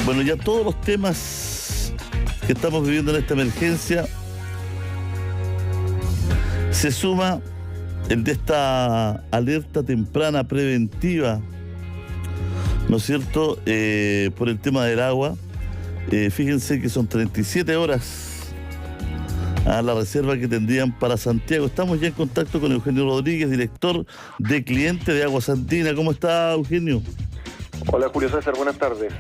Bueno, ya todos los temas que estamos viviendo en esta emergencia, se suma el de esta alerta temprana preventiva, ¿no es cierto?, por el tema del agua. Fíjense que son 37 horas a la reserva que tendrían para Santiago. Estamos ya en contacto con Eugenio Rodríguez, director de cliente de Aguas Andinas. ¿Cómo está, Eugenio? Hola, Julio César, buenas tardes.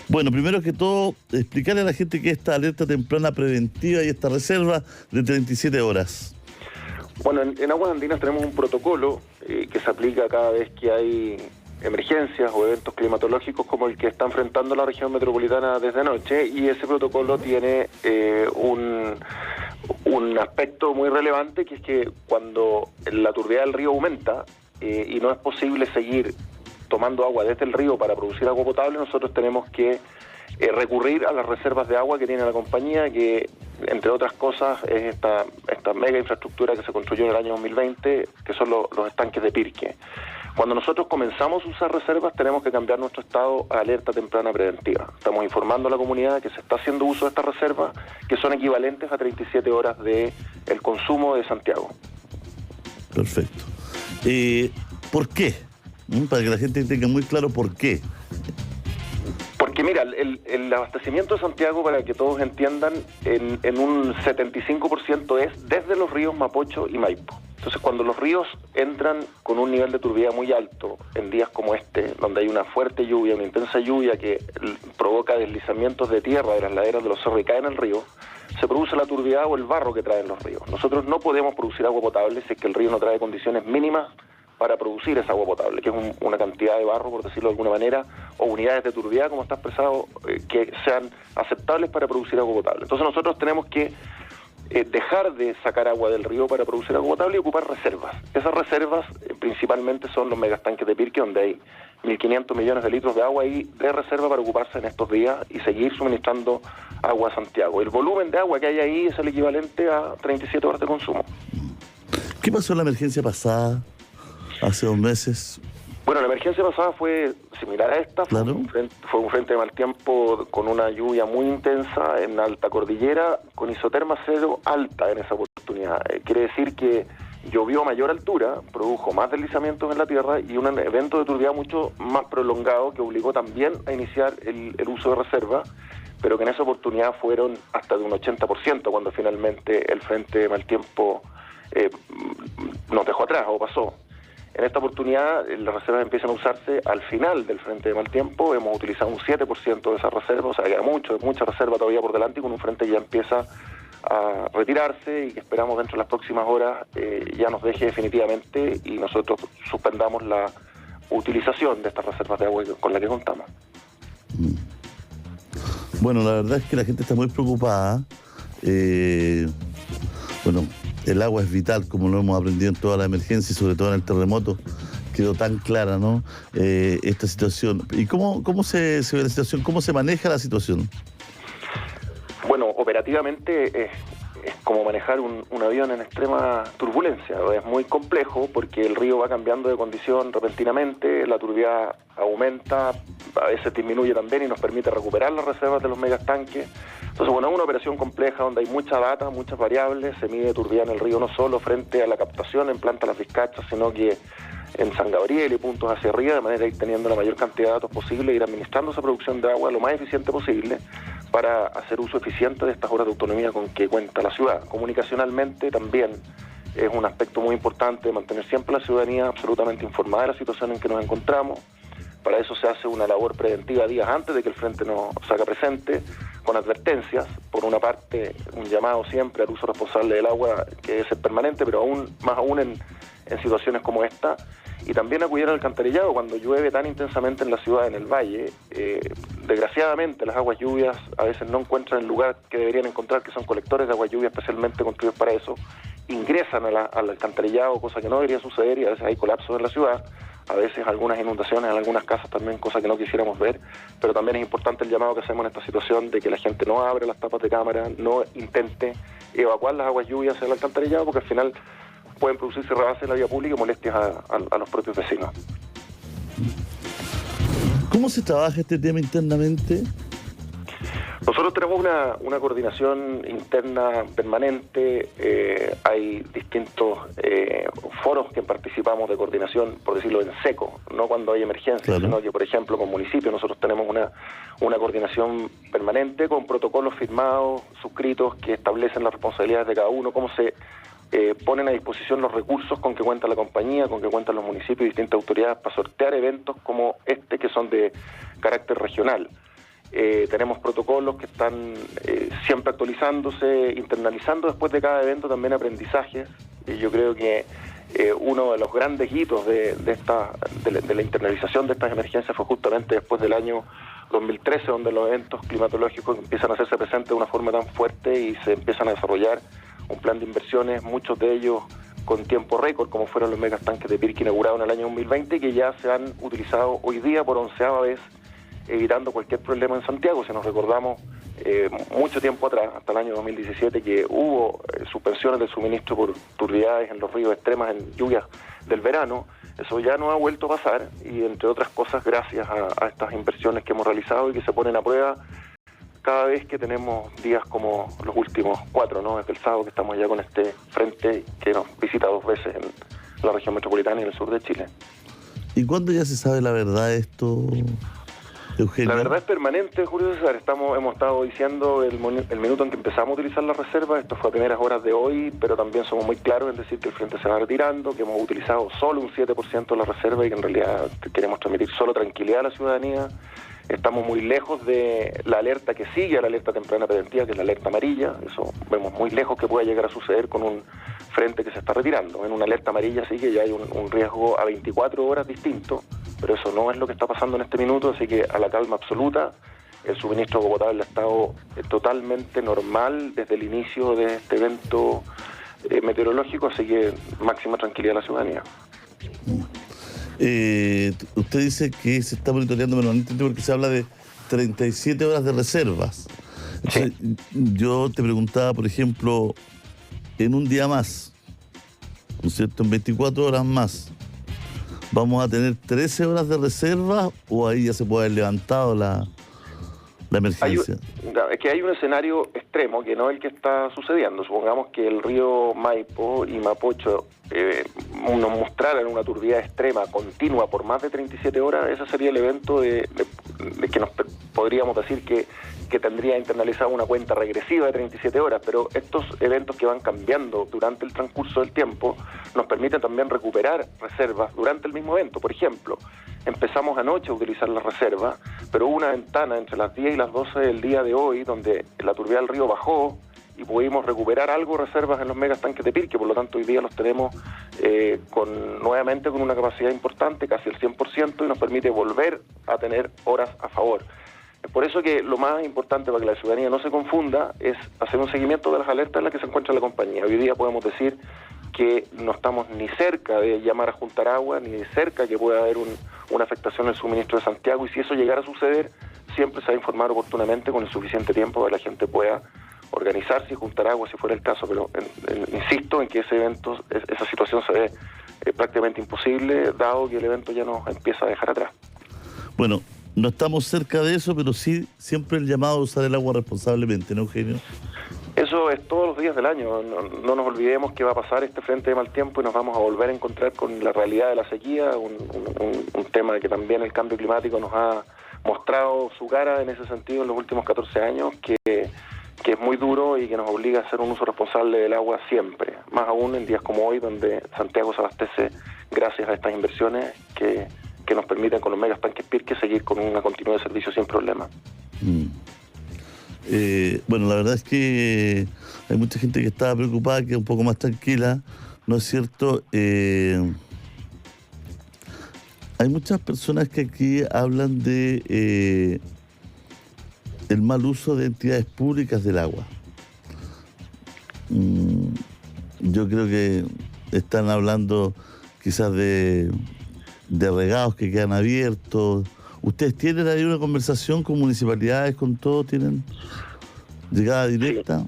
Bueno, primero que todo, explicarle a la gente que esta alerta temprana preventiva y esta reserva de 37 horas. Bueno, en Aguas Andinas tenemos un protocolo que se aplica cada vez que hay emergencias o eventos climatológicos como el que está enfrentando la región metropolitana desde anoche, y ese protocolo tiene un aspecto muy relevante, que es que cuando la turbidez del río aumenta y no es posible seguir tomando agua desde el río para producir agua potable, nosotros tenemos que recurrir a las reservas de agua que tiene la compañía, que entre otras cosas es esta mega infraestructura que se construyó en el año 2020, que son los estanques de Pirque. Cuando nosotros comenzamos a usar reservas, tenemos que cambiar nuestro estado a alerta temprana preventiva. Estamos informando a la comunidad que se está haciendo uso de estas reservas, que son equivalentes a 37 horas de el consumo de Santiago. Perfecto. ¿Por qué? Para que la gente tenga muy claro por qué. Porque mira, el abastecimiento de Santiago, para que todos entiendan, en un 75% es desde los ríos Mapocho y Maipo. Entonces, cuando los ríos entran con un nivel de turbidez muy alto, en días como este, donde hay una fuerte lluvia, una intensa lluvia que provoca deslizamientos de tierra de las laderas de los cerros y cae en el río, se produce la turbidez o el barro que traen los ríos. Nosotros no podemos producir agua potable si es que el río no trae condiciones mínimas para producir esa agua potable, que es una cantidad de barro, por decirlo de alguna manera, o unidades de turbidez, como está expresado, que sean aceptables para producir agua potable. Entonces nosotros tenemos que dejar de sacar agua del río para producir agua potable y ocupar reservas. Esas reservas principalmente son los megastanques de Pirque, donde hay 1.500 millones de litros de agua ahí de reserva para ocuparse en estos días y seguir suministrando agua a Santiago. El volumen de agua que hay ahí es el equivalente a 37 horas de consumo. ¿Qué pasó en la emergencia pasada, hace 2 meses? Bueno, la emergencia pasada fue similar a esta. Claro. Fue un frente de mal tiempo con una lluvia muy intensa en alta cordillera, con isoterma cero alta en esa oportunidad. Quiere decir que llovió a mayor altura, produjo más deslizamientos en la tierra y un evento de turbidez mucho más prolongado que obligó también a iniciar el uso de reserva, pero que en esa oportunidad fueron hasta de un 80% cuando finalmente el frente de mal tiempo nos dejó atrás o pasó. En esta oportunidad las reservas empiezan a usarse al final del frente de mal tiempo. Hemos utilizado un 7% de esas reservas, o sea, queda mucha reserva todavía por delante, y con un frente que ya empieza a retirarse y que esperamos dentro de las próximas horas ya nos deje definitivamente y nosotros suspendamos la utilización de estas reservas de agua con las que contamos. Bueno, la verdad es que la gente está muy preocupada. Bueno, el agua es vital, como lo hemos aprendido en toda la emergencia y sobre todo en el terremoto. Quedó tan clara, ¿no? Esta situación. ¿Y cómo se ve la situación? ¿Cómo se maneja la situación? Bueno, operativamente es como manejar un avión en extrema turbulencia. Es muy complejo porque el río va cambiando de condición repentinamente, la turbidez aumenta, a veces disminuye también y nos permite recuperar las reservas de los megastanques. Entonces, bueno, es una operación compleja donde hay mucha data, muchas variables. Se mide turbidez en el río no solo frente a la captación en Planta Las Vizcachas, sino que en San Gabriel y puntos hacia arriba, de manera de ir teniendo la mayor cantidad de datos posible, ir administrando esa producción de agua lo más eficiente posible para hacer uso eficiente de estas horas de autonomía con que cuenta la ciudad. Comunicacionalmente también es un aspecto muy importante mantener siempre a la ciudadanía absolutamente informada de la situación en que nos encontramos. Para eso se hace una labor preventiva días antes de que el frente nos haga presente, con advertencias. Por una parte, un llamado siempre al uso responsable del agua, que debe ser permanente, pero más aún en situaciones como esta, y también acudir al alcantarillado cuando llueve tan intensamente en la ciudad, en el valle. Desgraciadamente, las aguas lluvias a veces no encuentran el lugar que deberían encontrar, que son colectores de agua lluvia especialmente construidos para eso, ingresan al alcantarillado, cosa que no debería suceder, y a veces hay colapsos en la ciudad. A veces algunas inundaciones en algunas casas también, cosa que no quisiéramos ver, pero también es importante el llamado que hacemos en esta situación de que la gente no abra las tapas de cámara, no intente evacuar las aguas lluvias hacia el alcantarillado, porque al final pueden producirse rebases en la vía pública y molestias a los propios vecinos. ¿Cómo se trabaja este tema internamente? Nosotros tenemos una coordinación interna permanente, hay distintos foros que participamos de coordinación, por decirlo en seco, no cuando hay emergencia, claro, sino que, por ejemplo, con municipios nosotros tenemos una coordinación permanente con protocolos firmados, suscritos, que establecen las responsabilidades de cada uno, cómo se ponen a disposición los recursos con que cuenta la compañía, con que cuentan los municipios y distintas autoridades para sortear eventos como este, que son de carácter regional. Tenemos protocolos que están siempre actualizándose, internalizando después de cada evento también aprendizajes. Y yo creo que uno de los grandes hitos de la internalización de estas emergencias fue justamente después del año 2013, donde los eventos climatológicos empiezan a hacerse presentes de una forma tan fuerte y se empiezan a desarrollar un plan de inversiones, muchos de ellos con tiempo récord, como fueron los megastanques de Pirque inaugurados en el año 2020, que ya se han utilizado hoy día por 11ª vez, evitando cualquier problema en Santiago. Si nos recordamos mucho tiempo atrás, hasta el año 2017, que hubo suspensiones del suministro por turbiedades en los ríos extremas, en lluvias del verano, eso ya no ha vuelto a pasar, y entre otras cosas gracias a estas inversiones que hemos realizado y que se ponen a prueba cada vez que tenemos días como los últimos 4, ¿no? Desde el sábado que estamos ya con este frente que nos visita 2 veces en la región metropolitana y en el sur de Chile. ¿Y cuándo ya se sabe la verdad de esto, Eugenio? La verdad es permanente, Julio César. Hemos estado diciendo el minuto en que empezamos a utilizar la reserva, esto fue a primeras horas de hoy, pero también somos muy claros en decir que el frente se va retirando, que hemos utilizado solo un 7% de la reserva y que en realidad queremos transmitir solo tranquilidad a la ciudadanía. Estamos muy lejos de la alerta que sigue a la alerta temprana preventiva, que es la alerta amarilla. Eso vemos muy lejos que pueda llegar a suceder con un frente que se está retirando. En una alerta amarilla sí que ya hay un riesgo a 24 horas distinto, pero eso no es lo que está pasando en este minuto, así que a la calma absoluta. El suministro potable ha estado totalmente normal desde el inicio de este evento meteorológico, así que máxima tranquilidad a la ciudadanía. Usted dice que se está monitoreando permanentemente porque se habla de 37 horas de reservas. Entonces, sí, yo te preguntaba, por ejemplo, en un día más, ¿no es cierto?, en 24 horas más, ¿vamos a tener 13 horas de reserva o ahí ya se puede haber levantado la emergencia? Es que hay un escenario extremo que no es el que está sucediendo. Supongamos que el río Maipo y Mapocho nos mostraran una turbidez extrema continua por más de 37 horas, ese sería el evento de que nos podríamos decir que tendría internalizado una cuenta regresiva de 37 horas, pero estos eventos que van cambiando durante el transcurso del tiempo nos permiten también recuperar reservas durante el mismo evento. Por ejemplo, empezamos anoche a utilizar la reserva, pero hubo una ventana entre las 10 y las 12 del día de hoy donde la turbidez del río bajó y pudimos recuperar algo de reservas en los megastanques de Pirque, por lo tanto hoy día los tenemos nuevamente con una capacidad importante, casi el 100%, y nos permite volver a tener horas a favor. Es por eso que lo más importante para que la ciudadanía no se confunda es hacer un seguimiento de las alertas en las que se encuentra la compañía. Hoy día podemos decir que no estamos ni cerca de llamar a juntar agua, ni de cerca que pueda haber una afectación en el suministro de Santiago, y si eso llegara a suceder, siempre se va a informar oportunamente con el suficiente tiempo para que la gente pueda organizarse y juntar agua si fuera el caso, pero insisto en que esa situación se ve prácticamente imposible, dado que el evento ya nos empieza a dejar atrás. Bueno, no estamos cerca de eso, pero sí siempre el llamado a usar el agua responsablemente, ¿no, Eugenio? Eso es todos los días del año. No nos olvidemos que va a pasar este frente de mal tiempo y nos vamos a volver a encontrar con la realidad de la sequía, un tema que también el cambio climático nos ha mostrado su cara en ese sentido en los últimos 14 años, que es muy duro y que nos obliga a hacer un uso responsable del agua siempre, más aún en días como hoy, donde Santiago se abastece gracias a estas inversiones que nos permiten con los megastanques Pirque seguir con una continuidad de servicio sin problema. Bueno, la verdad es que hay mucha gente que está preocupada, que es un poco más tranquila, ¿no es cierto? Hay muchas personas que aquí hablan de el mal uso de entidades públicas del agua. Yo creo que están hablando quizás de regados que quedan abiertos. ¿Ustedes tienen ahí una conversación con municipalidades, con todo? ¿Tienen llegada directa?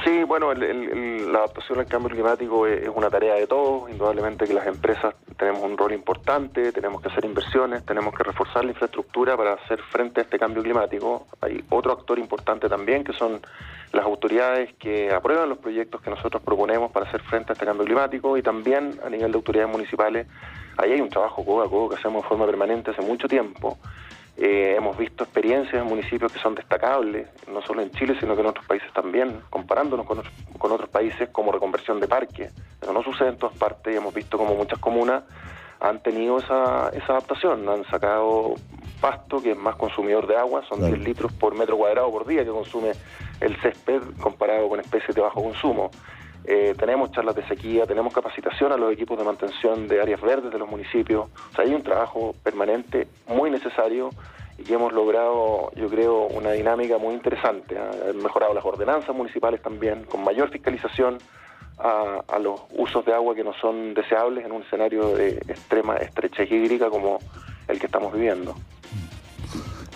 Sí, bueno, la adaptación al cambio climático es una tarea de todos. Indudablemente que las empresas tenemos un rol importante, tenemos que hacer inversiones, tenemos que reforzar la infraestructura para hacer frente a este cambio climático. Hay otro actor importante también, que son las autoridades que aprueban los proyectos que nosotros proponemos para hacer frente a este cambio climático, y también a nivel de autoridades municipales. Ahí hay un trabajo codo a codo que hacemos de forma permanente hace mucho tiempo. Hemos visto experiencias en municipios que son destacables, no solo en Chile, sino que en otros países también, comparándonos con otros países, como reconversión de parques. Eso no sucede en todas partes, y hemos visto como muchas comunas han tenido esa adaptación, han sacado pasto, que es más consumidor de agua, son 10 litros por metro cuadrado por día que consume el césped, comparado con especies de bajo consumo. Tenemos charlas de sequía, tenemos capacitación a los equipos de mantención de áreas verdes de los municipios. O sea, hay un trabajo permanente muy necesario, y que hemos logrado, yo creo, una dinámica muy interesante. Haber mejorado las ordenanzas municipales también, con mayor fiscalización a los usos de agua que no son deseables en un escenario de extrema estrechez hídrica como el que estamos viviendo.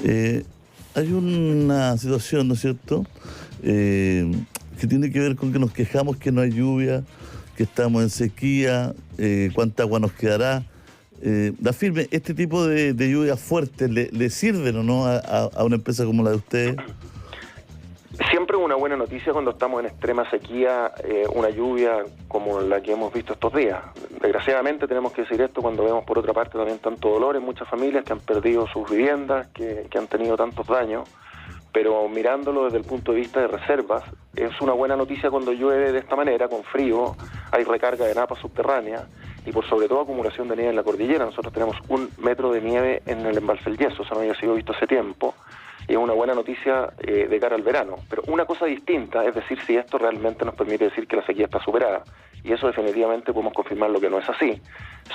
Hay una situación, ¿no es cierto?, que tiene que ver con que nos quejamos que no hay lluvia, que estamos en sequía, cuánta agua nos quedará. Da firme, ¿este tipo de lluvias fuertes le sirven o no a una empresa como la de ustedes? Siempre es una buena noticia cuando estamos en extrema sequía, una lluvia como la que hemos visto estos días. Desgraciadamente tenemos que decir esto cuando vemos por otra parte también tanto dolor en muchas familias que han perdido sus viviendas, que han tenido tantos daños. Pero mirándolo desde el punto de vista de reservas, es una buena noticia cuando llueve de esta manera, con frío, hay recarga de napas subterráneas y por sobre todo acumulación de nieve en la cordillera. Nosotros tenemos 1 metro de nieve en el embalse El Yeso, eso no había sido visto hace tiempo, y es una buena noticia de cara al verano. Pero una cosa distinta es decir si esto realmente nos permite decir que la sequía está superada, y eso definitivamente podemos confirmar lo que no es así.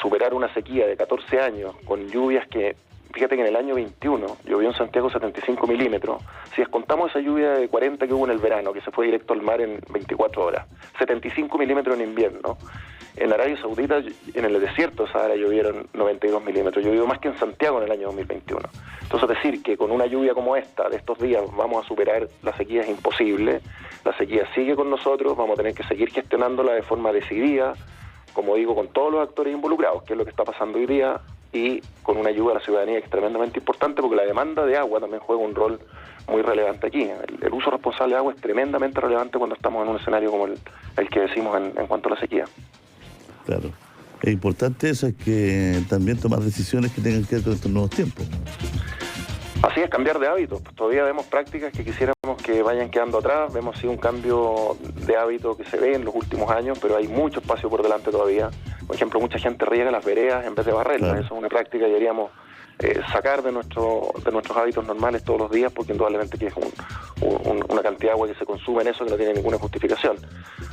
Superar una sequía de 14 años con lluvias que... Fíjate que en el año 21 llovió en Santiago 75 milímetros. Si descontamos esa lluvia de 40 que hubo en el verano, que se fue directo al mar en 24 horas, 75 milímetros en invierno. En Arabia Saudita, en el desierto de Sahara, llovieron 92 milímetros. Llovió más que en Santiago en el año 2021. Entonces, decir que con una lluvia como esta, de estos días, vamos a superar la sequía es imposible. La sequía sigue con nosotros, vamos a tener que seguir gestionándola de forma decidida, como digo, con todos los actores involucrados, que es lo que está pasando hoy día, y con una ayuda a la ciudadanía que es tremendamente importante, porque la demanda de agua también juega un rol muy relevante aquí. El uso responsable de agua es tremendamente relevante cuando estamos en un escenario como el que decimos en cuanto a la sequía. Claro. Es importante eso, es que también tomar decisiones que tengan que ver con estos nuevos tiempos. Así es, cambiar de hábitos. Todavía vemos prácticas que quisiéramos que vayan quedando atrás. Vemos sí un cambio de hábito que se ve en los últimos años, pero hay mucho espacio por delante todavía. Por ejemplo, mucha gente riega las veredas en vez de barrerlas. Claro. Eso es una práctica que deberíamos sacar de nuestros hábitos normales todos los días, porque indudablemente que es una cantidad de agua que se consume en eso que no tiene ninguna justificación.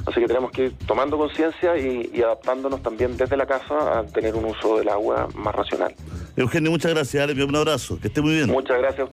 Así que tenemos que ir tomando conciencia y adaptándonos también desde la casa a tener un uso del agua más racional. Eugenio, muchas gracias. Le pido un abrazo. Que esté muy bien. Muchas gracias.